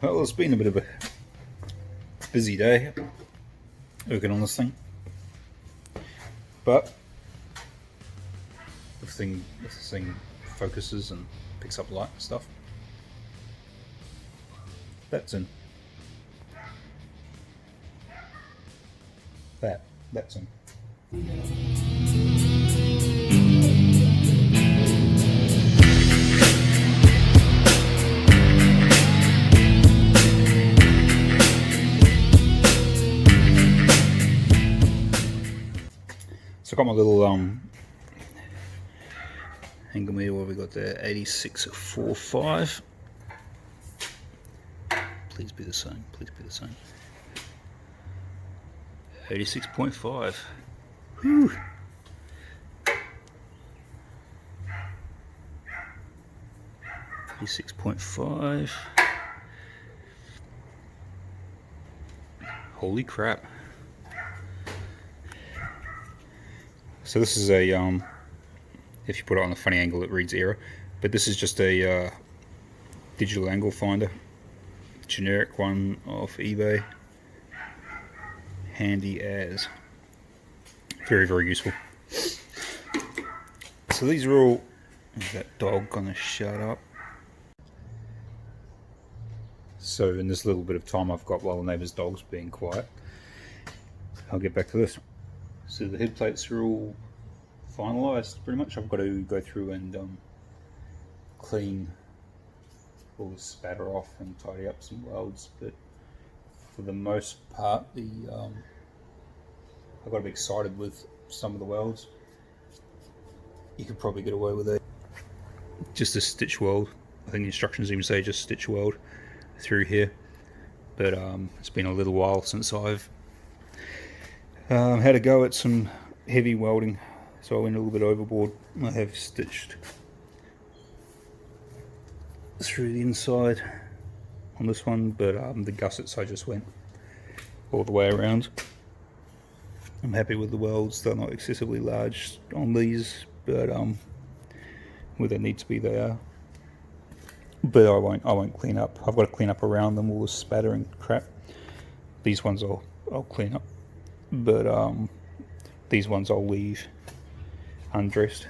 Well, it's been a bit of a busy day working on this thing, but if this thing focuses and picks up light and stuff, that's in. That's in. So I got my little angle meter, what have we got there? 86.45. Please be the same, please be the same. 86.5. Whew. $86.5. Holy crap. So this is a if you put it on a funny angle it reads error, but this is just a digital angle finder, generic one off eBay. Handy as. Very, very useful. So these are all... Is that dog gonna shut up? So in this little bit of time I've got while the neighbour's dog's being quiet, I'll get back to this. So the head plates are all finalised pretty much. I've got to go through and clean all the spatter off and tidy up some welds, but for the most part, I got to be excited with some of the welds. You could probably get away with just a stitch weld. I think the instructions even say just stitch weld through here, but it's been a little while since I've had a go at some heavy welding, so I went a little bit overboard. I have stitched through the inside on this one, but the gussets I just went all the way around. I'm happy with the welds. They're not excessively large on these, but where they need to be they are. But I won't clean up. I've got to clean up around them, all the spatter and crap. These ones I'll clean up, but these ones I'll leave undressed.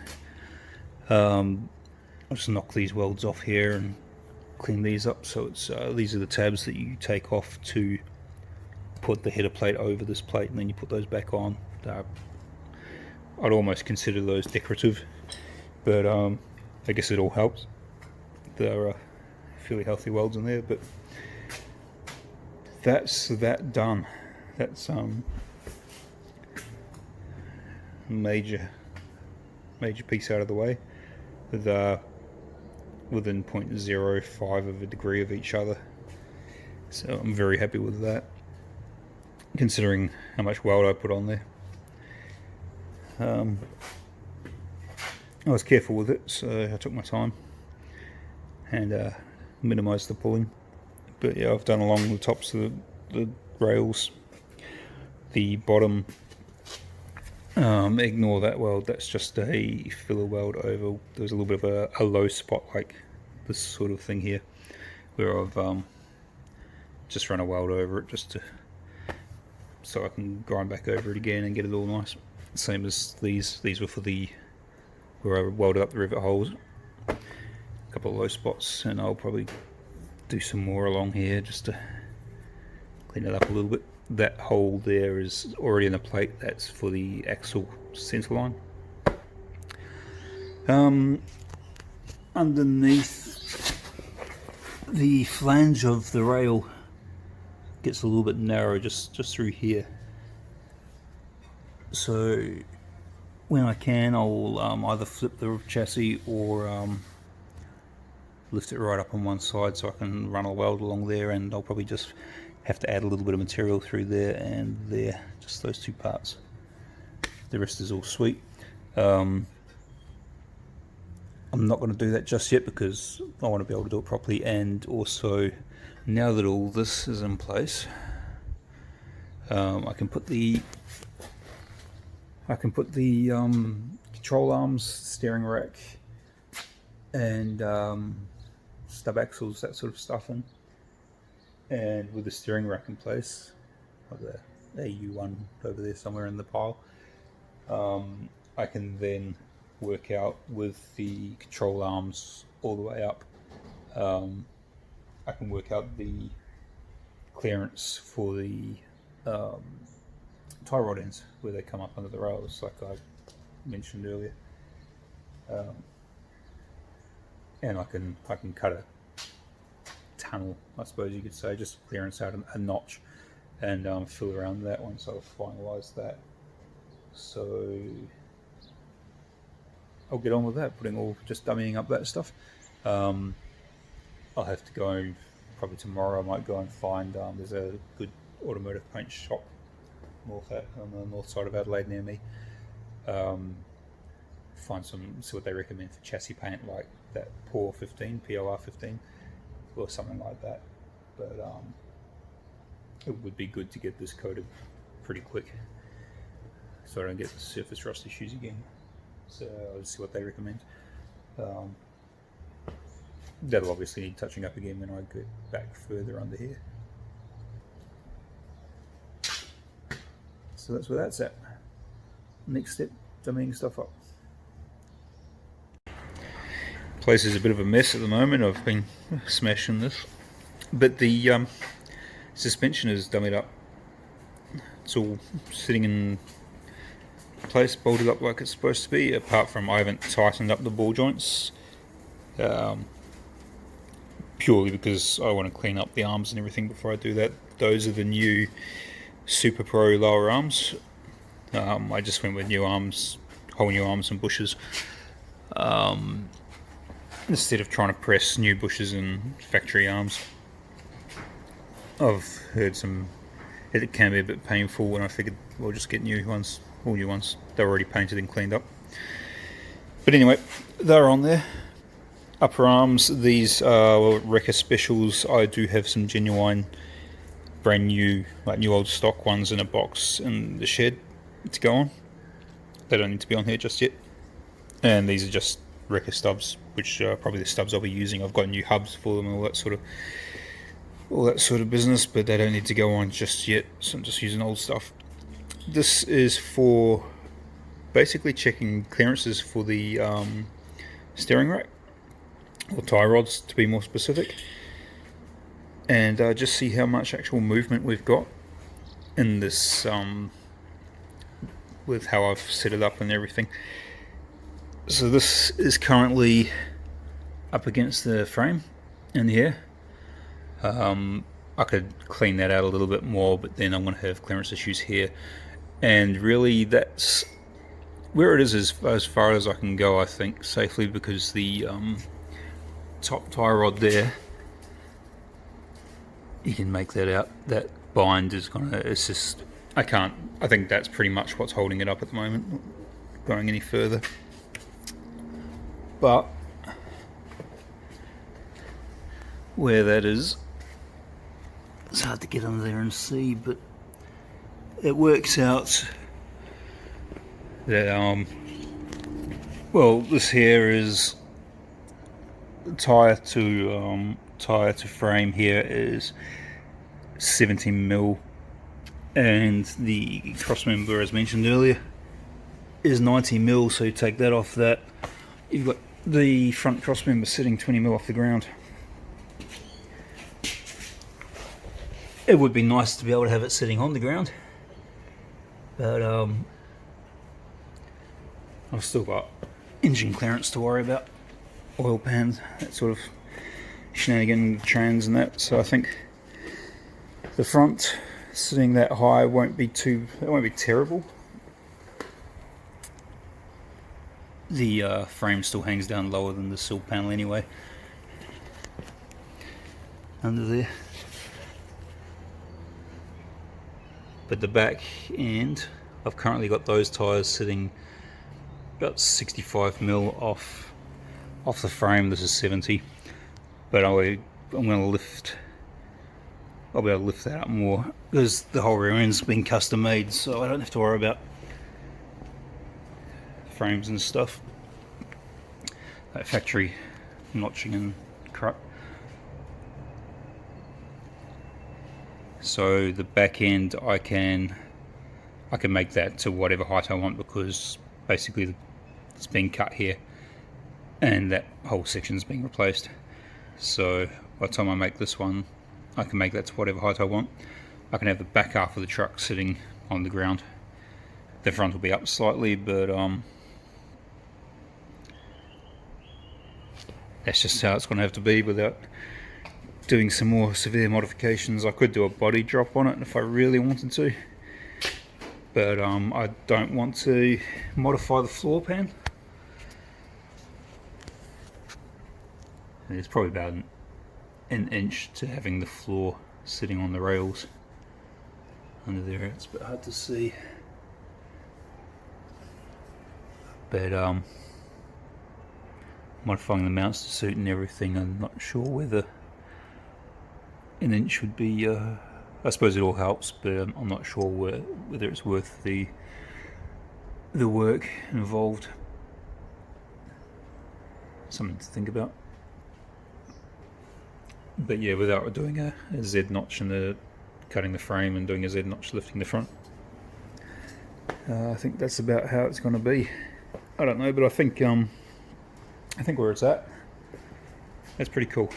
I'll just knock these welds off here and clean these up. So it's these are the tabs that you take off to put the header plate over this plate, and then you put those back on. I'd almost consider those decorative, but I guess it all helps. There are fairly healthy welds in there, but that's that done. That's major piece out of the way. They're within 0.05 of a degree of each other, so I'm very happy with that, considering how much weld I put on there. I was careful with it, so I took my time and minimised the pulling. But yeah, I've done along the tops of the rails, the bottom. Ignore that weld, that's just a filler weld over. There's a little bit of a low spot like this sort of thing here, where I've just run a weld over it just so I can grind back over it again and get it all nice. Same as these were for where I welded up the rivet holes. A couple of low spots, and I'll probably do some more along here just to clean it up a little bit. That hole there is already in the plate. That's for the axle center line. Underneath, the flange of the rail gets a little bit narrow just through here. So when I can, I'll either flip the chassis or lift it right up on one side so I can run a weld along there, and I'll probably just have to add a little bit of material through there and there, just those two parts. The rest is all sweet. I'm not going to do that just yet because I want to be able to do it properly, and also now that all this is in place, I can put the control arms, steering rack, and stub axles, that sort of stuff in. and with the steering rack in place, like the AU1 over there somewhere in the pile, I can then work out with the control arms all the way up. I can work out the clearance for the tie rod ends where they come up under the rails, like I mentioned earlier. And I can cut a tunnel, I suppose you could say, just clearance out a notch, and fill around that once I've finalised that. So I'll get on with that, just dummying up that stuff. I'll have to go, probably tomorrow I might go and find, there's a good automotive paint shop on the north side of Adelaide near me. See what they recommend for chassis paint, like that POR 15, POR 15, or something like that. But it would be good to get this coated pretty quick, so I don't get the surface rust issues again. So I'll see what they recommend. That'll obviously need touching up again when I get back further under here. So that's where that's at. Next step, dummying stuff up. Place is a bit of a mess at the moment. I've been smashing this, but the suspension is dummied up. It's all sitting in place, bolted up like it's supposed to be, apart from I haven't tightened up the ball joints, purely because I want to clean up the arms and everything before I do that. Those are the new Super Pro lower arms. I just went with new arms, whole new arms and bushes, instead of trying to press new bushes and factory arms. I've heard it can be a bit painful, when I figured we'll just get new ones, all new ones. They're already painted and cleaned up. But anyway, they're on there. Upper arms, these are Wrecker Specials. I do have some genuine, brand new, like new old stock ones in a box in the shed to go on. They don't need to be on here just yet. And these are just Wrecker stubs, which are probably the stubs I'll be using. I've got new hubs for them and all that sort of business, but they don't need to go on just yet, so I'm just using old stuff. This is for basically checking clearances for the steering rack, or tie rods to be more specific, and just see how much actual movement we've got in this, with how I've set it up and everything. So this is currently up against the frame in the air. I could clean that out a little bit more, but then I'm going to have clearance issues here, and really that's where it is as far as I can go, I think, safely, because the top tie rod there, you can make that out, that bind is going to assist. I think that's pretty much what's holding it up at the moment, not going any further. But where that is, it's hard to get under there and see, but it works out that well, this here is tire to frame here is 70mm, and the crossmember, as mentioned earlier, is 90mm. So you take that off that, you've got the front crossmember sitting 20mm off the ground. It would be nice to be able to have it sitting on the ground, but I've still got engine clearance to worry about, oil pans, that sort of shenanigan, trans and that. So I think the front sitting that high won't be terrible. The frame still hangs down lower than the sill panel anyway, under there. But the back end, I've currently got those tyres sitting about 65mm off the frame. This is 70, but I'll be able to lift that up more, because the whole rear end's been custom made, so I don't have to worry about frames and stuff, like factory notching and crap. So the back end I can make that to whatever height I want, because basically it's being cut here and that whole section's being replaced. So by the time I make this one, I can make that to whatever height I want. I can have the back half of the truck sitting on the ground. The front will be up slightly, but that's just how it's going to have to be without doing some more severe modifications. I could do a body drop on it if I really wanted to, but I don't want to modify the floor pan. It's probably about an inch to having the floor sitting on the rails under there. It's a bit hard to see, but modifying the mounts to suit and everything, I'm not sure whether an inch would be, I suppose it all helps, but I'm not sure whether it's worth the work involved. Something to think about. But yeah, without doing a Z notch and cutting the frame and doing a Z notch lifting the front, I think that's about how it's going to be. I don't know, but I think where it's at, that's pretty cool.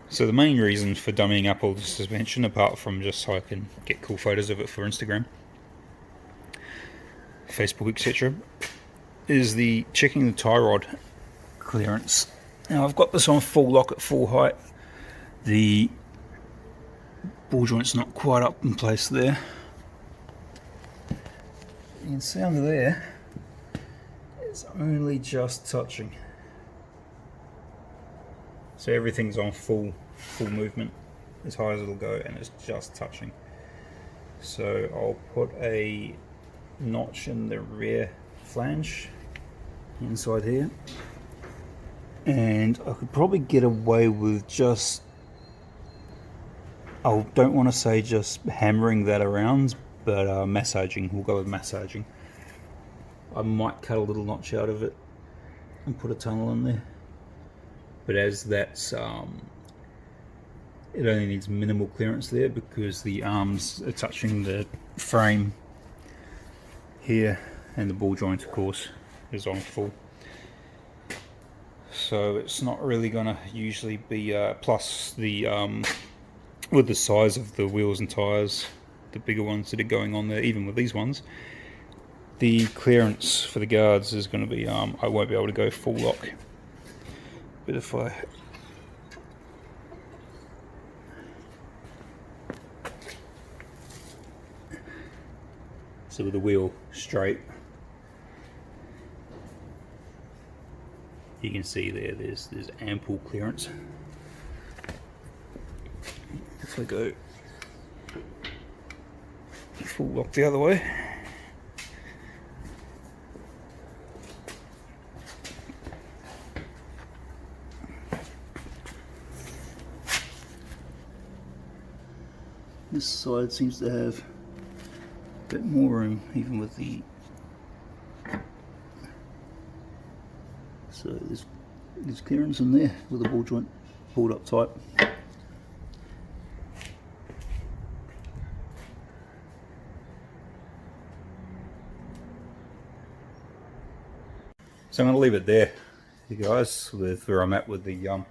So the main reason for dummying up all the suspension, apart from just so I can get cool photos of it for Instagram, Facebook, etc., is the checking the tie rod clearance. Now I've got this on full lock at full height. The ball joint's not quite up in place there. You can see under there, it's only just touching. So everything's on full movement, as high as it'll go, and it's just touching. So I'll put a notch in the rear flange inside here, and I could probably get away with just, I don't want to say just hammering that around, but massaging. We'll go with massaging. I might cut a little notch out of it and put a tunnel in there, but as that's it only needs minimal clearance there because the arms are touching the frame here, and the ball joint of course is on full, so it's not really going to usually be plus the with the size of the wheels and tires, the bigger ones that are going on there, even with these ones, the clearance for the guards is going to be I won't be able to go full lock. But if I so with the wheel straight, you can see there's ample clearance. If I go full lock the other way, this side seems to have a bit more room, even with the, so there's clearance in there with the ball joint pulled up tight. So I'm going to leave it there, you guys, with where I'm at with the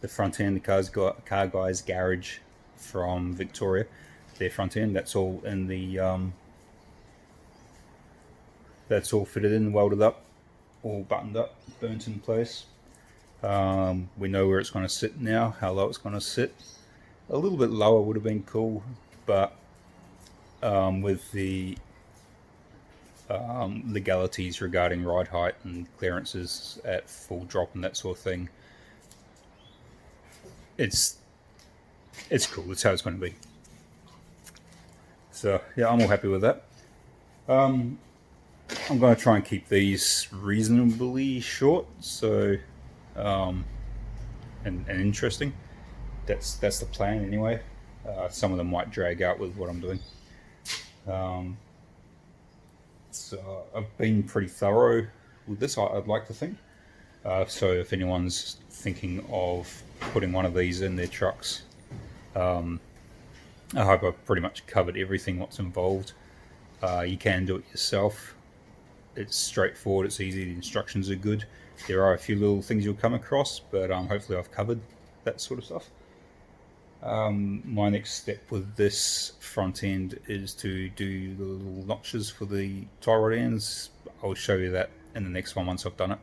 front end, the car guy's garage from Victoria. Their front end, that's all in the that's all fitted in, welded up, all buttoned up, burnt in place. We know where it's going to sit now, how low it's going to sit. A little bit lower would have been cool, but with the legalities regarding ride height and clearances at full drop and that sort of thing, it's cool. That's how it's going to be. So yeah, I'm all happy with that. I'm going to try and keep these reasonably short, so and interesting. That's the plan anyway. Some of them might drag out with what I'm doing. So I've been pretty thorough with this, I'd like to think. So if anyone's thinking of putting one of these in their trucks, I hope I've pretty much covered everything what's involved. You can do it yourself. It's straightforward, it's easy, the instructions are good. There are a few little things you'll come across, but hopefully I've covered that sort of stuff. My next step with this front end is to do the little notches for the tie rod ends. I'll show you that in the next one once I've done it.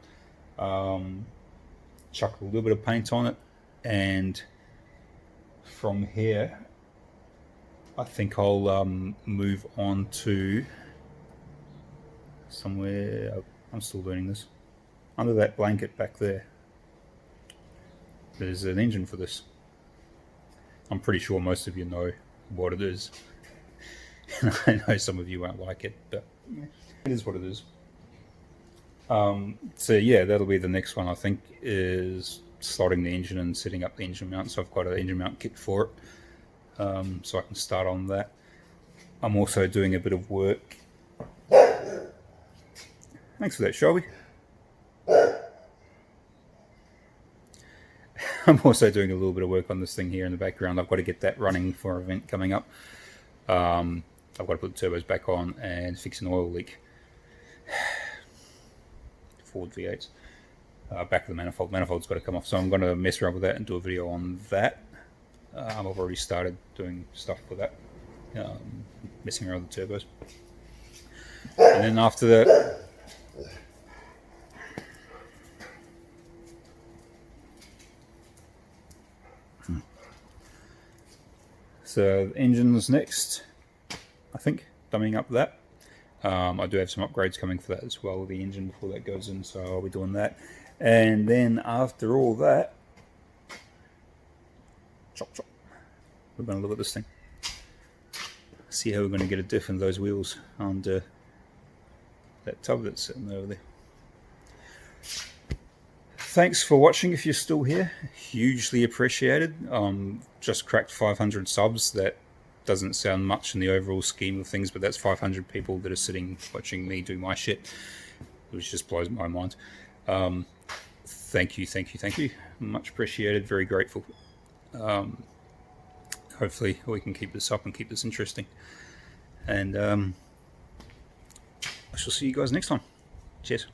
Chuck a little bit of paint on it, and from here I think I'll move on to somewhere, I'm still learning this, under that blanket back there. There's an engine for this. I'm pretty sure most of you know what it is. I know some of you won't like it, but it is what it is. So yeah, that'll be the next one, I think, is slotting the engine and setting up the engine mount. So I've got an engine mount kit for it, so I can start on that. I'm also doing a bit of work. Thanks for that, Shelby. I'm also doing a little bit of work on this thing here in the background. I've got to get that running for an event coming up. I've got to put the turbos back on and fix an oil leak. Ford V8s. Back of the manifold. Manifold's got to come off, so I'm going to mess around with that and do a video on that. I've already started doing stuff with that, messing around with the turbos. And then after that, so the engine's next, I think, dummying up that. I do have some upgrades coming for that as well, the engine, before that goes in, so I'll be doing that. And then after all that, chop chop, we're going to look at this thing, see how we're going to get a diff in those wheels under that tub that's sitting over there. Thanks for watching if you're still here, hugely appreciated. Just cracked 500 subs. That doesn't sound much in the overall scheme of things, but that's 500 people that are sitting watching me do my shit, which just blows my mind. Thank you, thank you, thank you. Much appreciated, very grateful. Hopefully we can keep this up and keep this interesting. And I shall see you guys next time. Cheers.